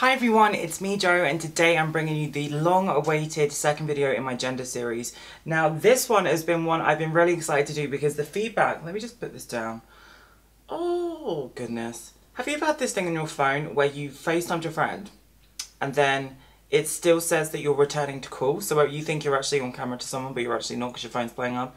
Hi everyone, it's me Joe, and today I'm bringing you the long-awaited second video in my gender series. Now this one has been one I've been really excited to do because the feedback, let me just put this down. Oh goodness. Have you ever had this thing on your phone where you FaceTimed your friend and then it still says that you're returning to call? So you think you're actually on camera to someone but you're actually not because your phone's playing up?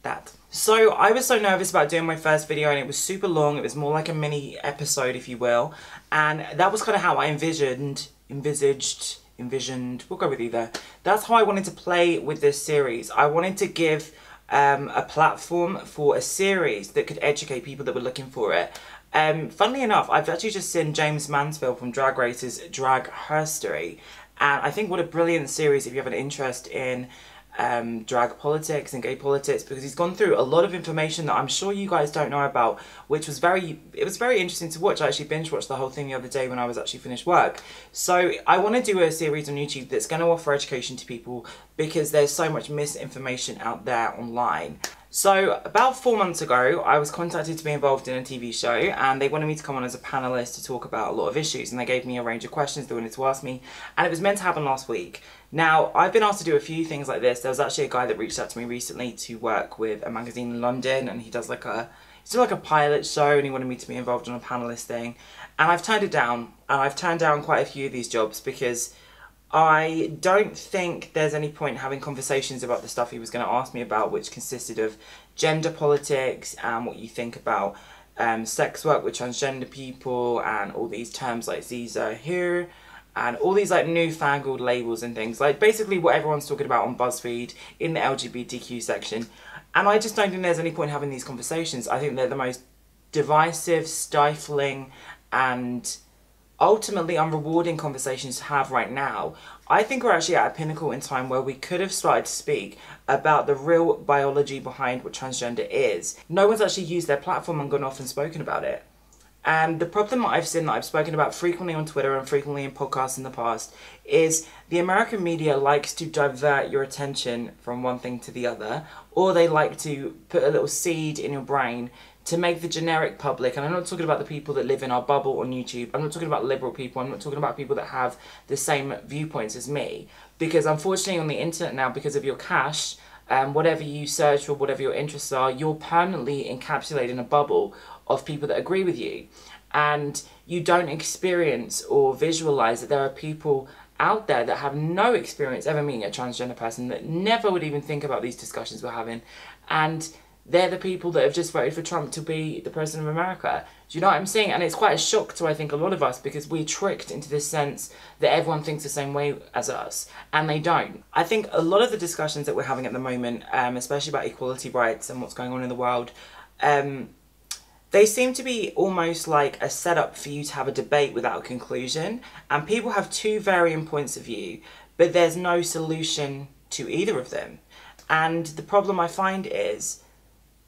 That. So I was so nervous about doing my first video and it was super long. It was more like a mini episode, if you will. And that was kind of how I envisioned, we'll go with either. That's how I wanted to play with this series. I wanted to give a platform for a series that could educate people that were looking for it. Funnily enough, I've actually just seen James Mansfield from Drag Race's Drag Herstory. And I think what a brilliant series if you have an interest in drag politics and gay politics, because he's gone through a lot of information that I'm sure you guys don't know about, which was very interesting to watch. I actually binge watched the whole thing the other day when I was actually finished work. So I want to do a series on YouTube that's going to offer education to people because there's so much misinformation out there online. So about 4 months ago, I was contacted to be involved in a TV show and they wanted me to come on as a panellist to talk about a lot of issues, and they gave me a range of questions they wanted to ask me, and it was meant to happen last week. Now, I've been asked to do a few things like this. There was actually a guy that reached out to me recently to work with a magazine in London, and he does like a pilot show, and he wanted me to be involved in a panellist thing. And I've turned it down, and I've turned down quite a few of these jobs because I don't think there's any point having conversations about the stuff he was going to ask me about, which consisted of gender politics and what you think about sex work with transgender people and all these terms like Ziza here and all these like newfangled labels and things, like basically what everyone's talking about on BuzzFeed in the LGBTQ section. And I just don't think there's any point having these conversations. I think they're the most divisive, stifling and ultimately unrewarding conversations to have right now. I think we're actually at a pinnacle in time where we could have started to speak about the real biology behind what transgender is. No one's actually used their platform and gone off and spoken about it. And the problem that I've seen, that I've spoken about frequently on Twitter and frequently in podcasts in the past, is the American media likes to divert your attention from one thing to the other, or they like to put a little seed in your brain to make the generic public, and I'm not talking about the people that live in our bubble on YouTube, I'm not talking about liberal people, I'm not talking about people that have the same viewpoints as me, because unfortunately on the internet now, because of your cash, whatever you search for, whatever your interests are, you're permanently encapsulated in a bubble of people that agree with you, and you don't experience or visualize that there are people out there that have no experience ever meeting a transgender person, that never would even think about these discussions we're having, and they're the people that have just voted for Trump to be the president of America. Do you know what I'm saying? And it's quite a shock to, I think, a lot of us, because we're tricked into this sense that everyone thinks the same way as us, and they don't. I think a lot of the discussions that we're having at the moment, especially about equality rights and what's going on in the world, they seem to be almost like a setup for you to have a debate without a conclusion, and people have two varying points of view, but there's no solution to either of them. And the problem I find is,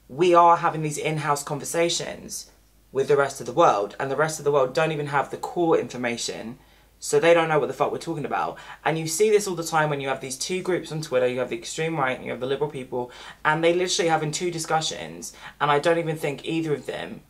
we are having these in-house conversations with the rest of the world, and the rest of the world don't even have the core information, so they don't know what the fuck we're talking about. And you see this all the time when you have these two groups on Twitter. You have the extreme right and you have the liberal people, and they literally having two discussions, and I don't even think either of them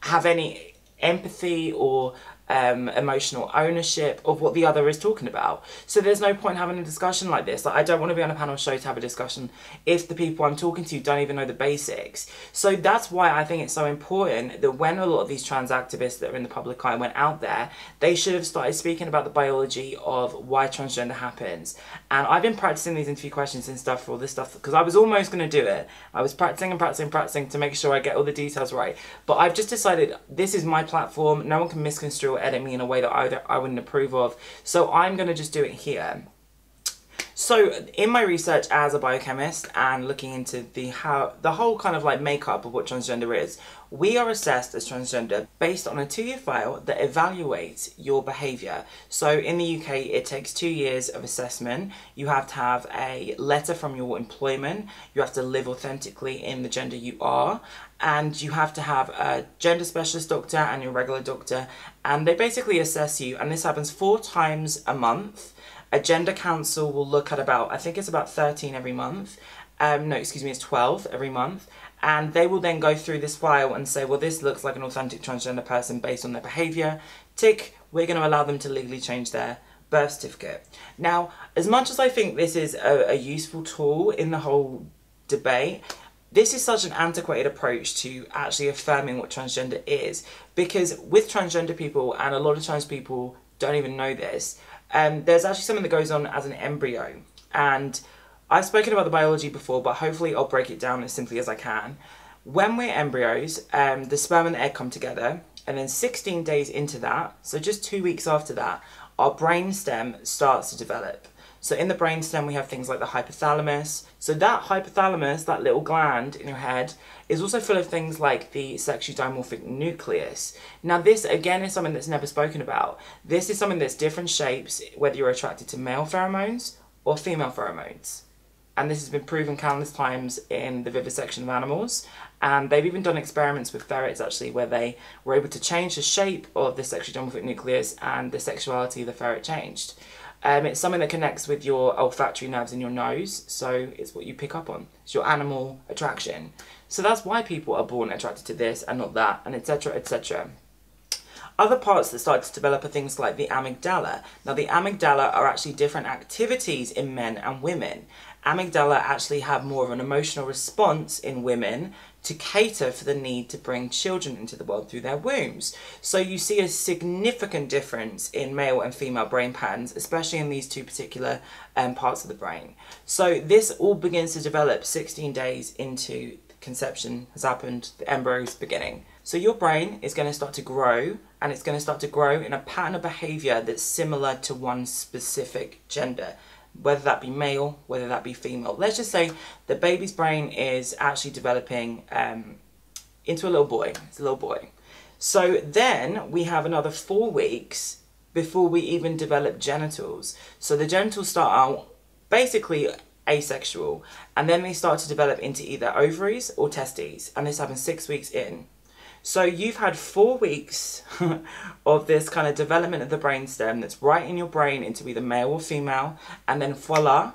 have any empathy or emotional ownership of what the other is talking about. So there's no point having a discussion like this. Like, I don't want to be on a panel show to have a discussion if the people I'm talking to don't even know the basics. So that's why I think it's so important that when a lot of these trans activists that are in the public eye went out there, they should have started speaking about the biology of why transgender happens. And I've been practicing these interview questions and stuff for all this stuff because I was almost going to do it. I was practicing to make sure I get all the details right. But I've just decided this is my platform. No one can misconstrue or edit me in a way that I wouldn't approve of, so I'm going to just do it here. So in my research as a biochemist and looking into the whole kind of like makeup of what transgender is, we are assessed as transgender based on a 2-year file that evaluates your behaviour. So in the UK it takes 2 years of assessment. You have to have a letter from your employment, you have to live authentically in the gender you are, and you have to have a gender specialist doctor and your regular doctor, and they basically assess you, and this happens 4 times a month. A gender council will look at about, I think it's about 13 every month. No, excuse me, it's 12 every month. And they will then go through this file and say, well, this looks like an authentic transgender person based on their behaviour. Tick, we're going to allow them to legally change their birth certificate. Now, as much as I think this is a useful tool in the whole debate, this is such an antiquated approach to actually affirming what transgender is, because with transgender people, and a lot of trans people don't even know this, there's actually something that goes on as an embryo. And I've spoken about the biology before, but hopefully I'll break it down as simply as I can. When we're embryos, the sperm and the egg come together, and then 16 days into that, so just 2 weeks after that, our brainstem starts to develop. So in the brainstem, we have things like the hypothalamus. So that hypothalamus, that little gland in your head, is also full of things like the sexually dimorphic nucleus. Now this, again, is something that's never spoken about. This is something that's different shapes, whether you're attracted to male pheromones or female pheromones. And this has been proven countless times in the vivisection of animals. And they've even done experiments with ferrets, actually, where they were able to change the shape of the sexually dimorphic nucleus, and the sexuality of the ferret changed. It's something that connects with your olfactory nerves in your nose, so it's what you pick up on. It's your animal attraction. So that's why people are born attracted to this and not that, and etc, etc. Other parts that start to develop are things like the amygdala. Now the amygdala are actually different activities in men and women. Amygdala actually have more of an emotional response in women to cater for the need to bring children into the world through their wombs. So you see a significant difference in male and female brain patterns, especially in these two particular parts of the brain. So this all begins to develop 16 days into conception has happened, the embryo's beginning. So your brain is going to start to grow, and it's going to start to grow in a pattern of behaviour that's similar to one specific gender, whether that be male, whether that be female. Let's just say the baby's brain is actually developing into a little boy. It's a little boy. So then we have another 4 weeks before we even develop genitals. So the genitals start out basically asexual, and then they start to develop into either ovaries or testes, and this happens 6 weeks in. So you've had 4 weeks of this kind of development of the brainstem that's right in your brain into either male or female, and then voila,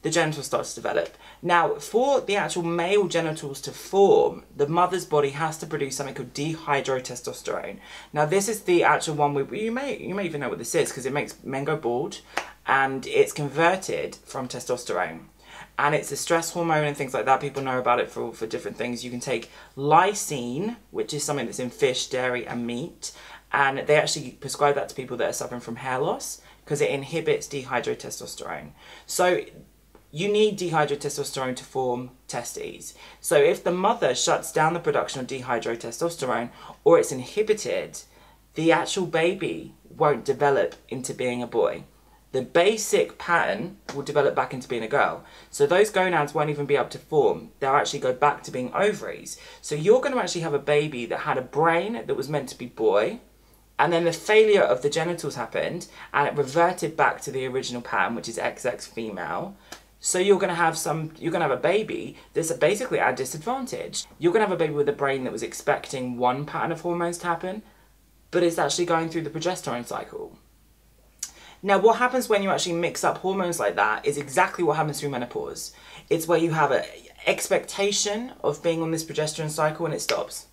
the genitals start to develop. Now, for the actual male genitals to form, the mother's body has to produce something called dihydrotestosterone. Now, this is the actual one you may even know what this is, because it makes men go bald, and it's converted from testosterone. And it's a stress hormone and things like that. People know about it for different things. You can take lysine, which is something that's in fish, dairy and meat, and they actually prescribe that to people that are suffering from hair loss because it inhibits dihydrotestosterone. So you need dihydrotestosterone to form testes. So if the mother shuts down the production of dihydrotestosterone, or it's inhibited, the actual baby won't develop into being a boy. The basic pattern will develop back into being a girl. So those gonads won't even be able to form. They'll actually go back to being ovaries. So you're going to actually have a baby that had a brain that was meant to be boy, and then the failure of the genitals happened, and it reverted back to the original pattern, which is XX female. So you're going to have a baby that's basically at a disadvantage. You're going to have a baby with a brain that was expecting one pattern of hormones to happen, but it's actually going through the progesterone cycle. Now, what happens when you actually mix up hormones like that is exactly what happens through menopause. It's where you have an expectation of being on this progesterone cycle and it stops.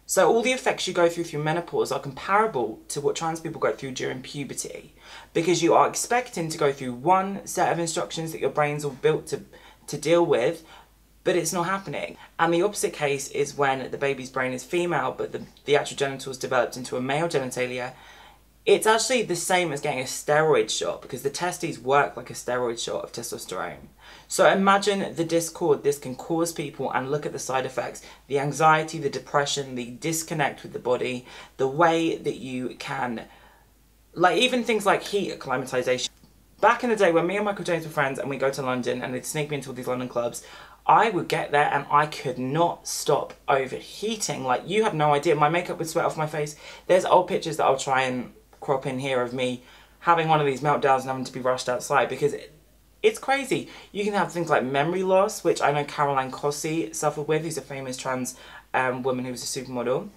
So all the effects you go through menopause are comparable to what trans people go through during puberty, because you are expecting to go through one set of instructions that your brain's all built to deal with, but it's not happening. And the opposite case is when the baby's brain is female, but the actual genitals developed into a male genitalia. It's actually the same as getting a steroid shot, because the testes work like a steroid shot of testosterone. So imagine the discord this can cause people, and look at the side effects. The anxiety, the depression, the disconnect with the body, the way that you can, like even things like heat acclimatization. Back in the day when me and Michael James were friends and we go to London and they'd sneak me into all these London clubs, I would get there and I could not stop overheating. Like, you have no idea. My makeup would sweat off my face. There's old pictures that I'll try and crop in here of me having one of these meltdowns and having to be rushed outside, because it's crazy. You can have things like memory loss, which I know Caroline Cossey suffered with, who's a famous trans woman who was a supermodel.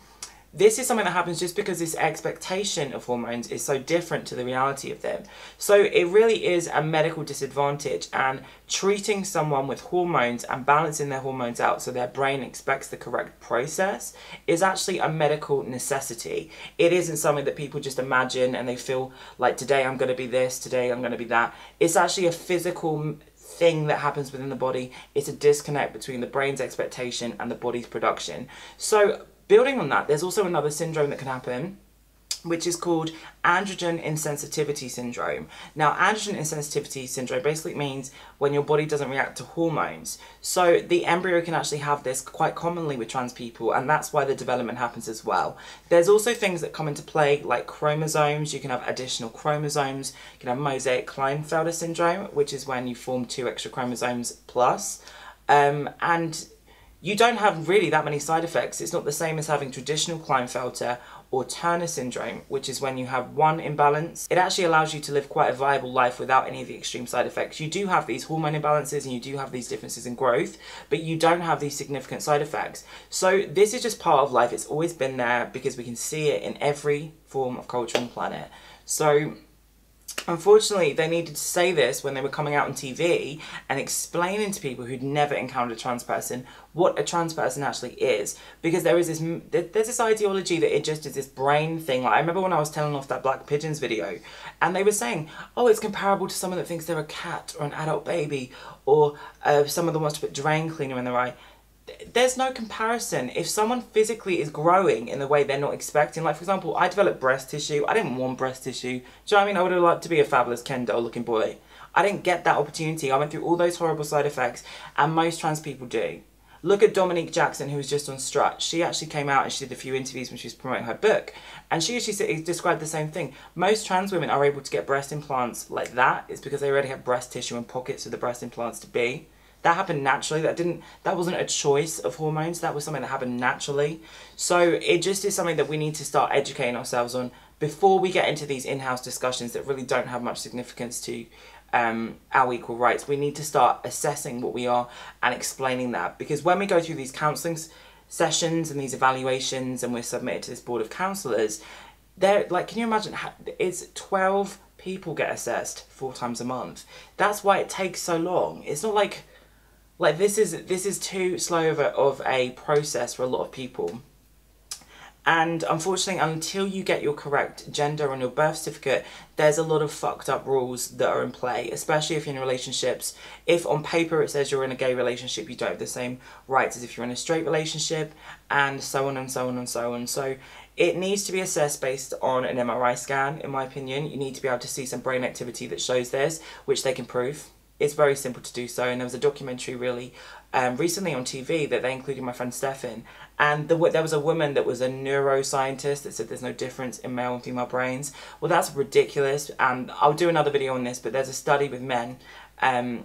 this is something that happens just because this expectation of hormones is so different to the reality of them. So it really is a medical disadvantage, and treating someone with hormones and balancing their hormones out so their brain expects the correct process is actually a medical necessity. It isn't something that people just imagine and they feel like, today I'm going to be this, today I'm going to be that. It's actually a physical thing that happens within the body. It's a disconnect between the brain's expectation and the body's production. So building on that, there's also another syndrome that can happen, which is called androgen insensitivity syndrome. Now, androgen insensitivity syndrome basically means when your body doesn't react to hormones. So the embryo can actually have this quite commonly with trans people, and that's why the development happens as well. There's also things that come into play like chromosomes. You can have additional chromosomes. You can have mosaic Klinefelter syndrome, which is when you form 2 extra chromosomes plus. And you don't have really that many side effects. It's not the same as having traditional Klinefelter or Turner syndrome, which is when you have one imbalance. It actually allows you to live quite a viable life without any of the extreme side effects. You do have these hormone imbalances and you do have these differences in growth, but you don't have these significant side effects. So this is just part of life. It's always been there because we can see it in every form of culture on the planet. So unfortunately, they needed to say this when they were coming out on TV and explaining to people who'd never encountered a trans person what a trans person actually is. Because there's this ideology that it just is this brain thing. Like, I remember when I was telling off that Black Pigeons video, and they were saying, oh, it's comparable to someone that thinks they're a cat or an adult baby, or someone that wants to put drain cleaner in their eye. There's no comparison. If someone physically is growing in the way they're not expecting, like for example, I developed breast tissue. I didn't want breast tissue. Do you know what I mean? I would have liked to be a fabulous Ken doll looking boy. I didn't get that opportunity. I went through all those horrible side effects, and most trans people do. Look at Dominique Jackson, who was just on Strut. She actually came out and she did a few interviews when she was promoting her book, and she actually described the same thing. Most trans women are able to get breast implants like that. It's because they already have breast tissue and pockets for the breast implants to be. That happened naturally. That wasn't a choice of hormones. That was something that happened naturally. So it just is something that we need to start educating ourselves on before we get into these in-house discussions that really don't have much significance to our equal rights. We need to start assessing what we are and explaining that, because when we go through these counselling sessions and these evaluations and we're submitted to this board of counsellors, they're like, can you imagine, it's 12 people get assessed 4 times a month. That's why it takes so long. It's not like this is too slow of a process for a lot of people. And unfortunately, until you get your correct gender on your birth certificate, there's a lot of fucked up rules that are in play, especially if you're in relationships. If on paper it says you're in a gay relationship, you don't have the same rights as if you're in a straight relationship, and so on and so on and so on. So it needs to be assessed based on an MRI scan, in my opinion. You need to be able to see some brain activity that shows this, which they can prove. It's very simple to do so, and there was a documentary really recently on TV that they included my friend Steph in, and there was a woman that was a neuroscientist that said there's no difference in male and female brains. Well, that's ridiculous, and I'll do another video on this, but there's a study with men and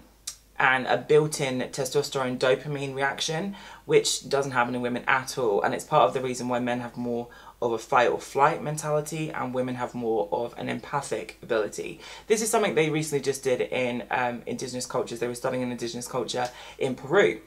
a built-in testosterone dopamine reaction, which doesn't happen in women at all, and it's part of the reason why men have more of a fight or flight mentality and women have more of an empathic ability. This is something they recently just did in indigenous cultures. They were studying an indigenous culture in Peru.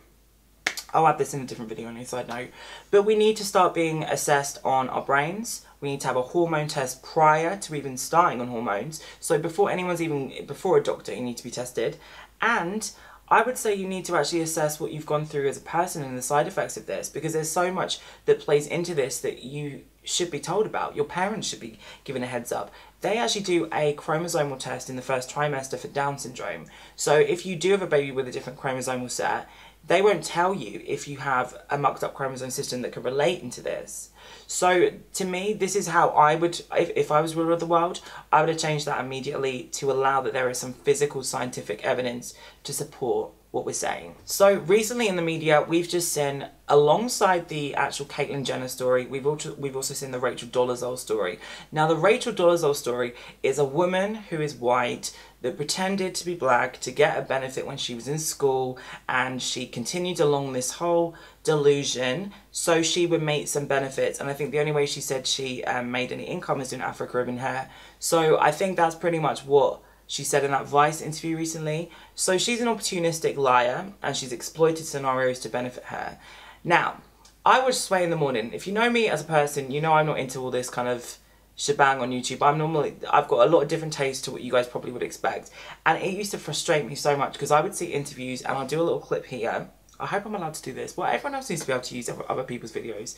I'll add this in a different video on a side note. But we need to start being assessed on our brains. We need to have a hormone test prior to even starting on hormones. So before a doctor, you need to be tested. And I would say you need to actually assess what you've gone through as a person and the side effects of this, because there's so much that plays into this that you should be told about. Your parents should be given a heads up. They actually do a chromosomal test in the first trimester for Down syndrome. So if you do have a baby with a different chromosomal set, they won't tell you if you have a mucked up chromosome system that could relate into this. So to me, this is how I would, if I was ruler of the world, I would have changed that immediately to allow that there is some physical scientific evidence to support what we're saying. So recently in the media, we've just seen, alongside the actual Caitlyn Jenner story, we've also seen the Rachel Dolezal story. Now the Rachel Dolezal story is a woman who is white that pretended to be black to get a benefit when she was in school, and she continued along this whole delusion so she would make some benefits. And I think the only way she said she made any income is doing Afro Caribbean hair. So I think that's pretty much what she said in that Vice interview recently. So she's an opportunistic liar and she's exploited scenarios to benefit her. Now, I would sway in the morning. If you know me as a person, you know I'm not into all this kind of shebang on YouTube. I've got a lot of different tastes to what you guys probably would expect. And it used to frustrate me so much because I would see interviews, and I'll do a little clip here. I hope I'm allowed to do this. Well, everyone else needs to be able to use other people's videos.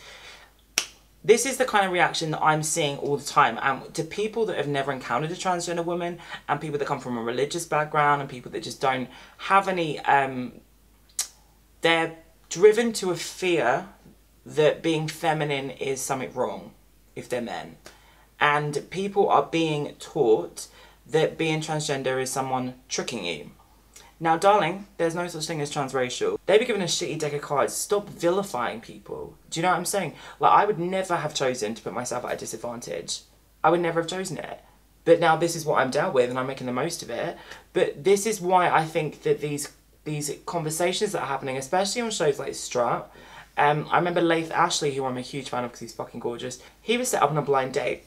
This is the kind of reaction that I'm seeing all the time. And to people that have never encountered a transgender woman, and people that come from a religious background, and people that just don't have any, they're driven to a fear that being feminine is something wrong if they're men. And people are being taught that being transgender is someone tricking you. Now, darling, there's no such thing as transracial. They be given a shitty deck of cards. Stop vilifying people. Do you know what I'm saying? Like, I would never have chosen to put myself at a disadvantage. I would never have chosen it. But now this is what I'm dealt with, and I'm making the most of it. But this is why I think that these conversations that are happening, especially on shows like Strut, I remember Laith Ashley, who I'm a huge fan of because he's fucking gorgeous, he was set up on a blind date.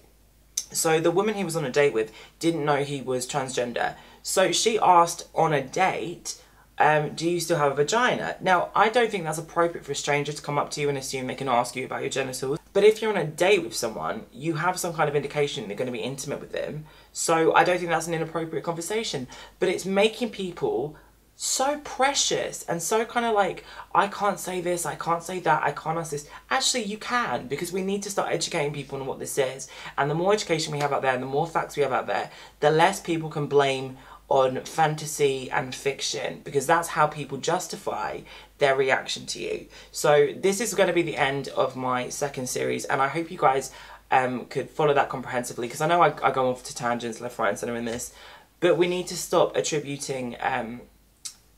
So the woman he was on a date with didn't know he was transgender. So she asked on a date, do you still have a vagina? Now, I don't think that's appropriate for a stranger to come up to you and assume they can ask you about your genitals. But if you're on a date with someone, you have some kind of indication they're going to be intimate with them. So I don't think that's an inappropriate conversation. But it's making people so precious and so kind of like, I can't say this, I can't say that, I can't ask this. Actually, you can, because we need to start educating people on what this is. And the more education we have out there and the more facts we have out there, the less people can blame on fantasy and fiction, because that's how people justify their reaction to you. So this is going to be the end of my second series, and I hope you guys could follow that comprehensively, because I know I go off to tangents left, right and centre in this, but we need to stop attributing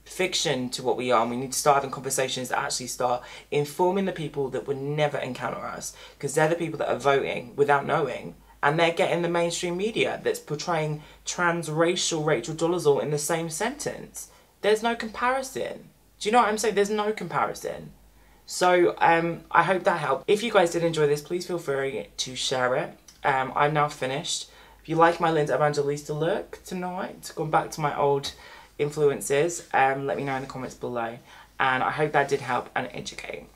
fiction to what we are, and we need to start having conversations that actually start informing the people that would never encounter us, because they're the people that are voting without knowing, and they're getting the mainstream media that's portraying transracial Rachel Dolezal in the same sentence. There's no comparison. Do you know what I'm saying? There's no comparison. So I hope that helped. If you guys did enjoy this, please feel free to share it. I'm now finished. If you like my Linda Evangelista look tonight, gone back to my old influences, let me know in the comments below, and I hope that did help and educate.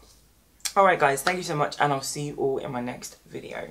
Alright guys, thank you so much, and I'll see you all in my next video.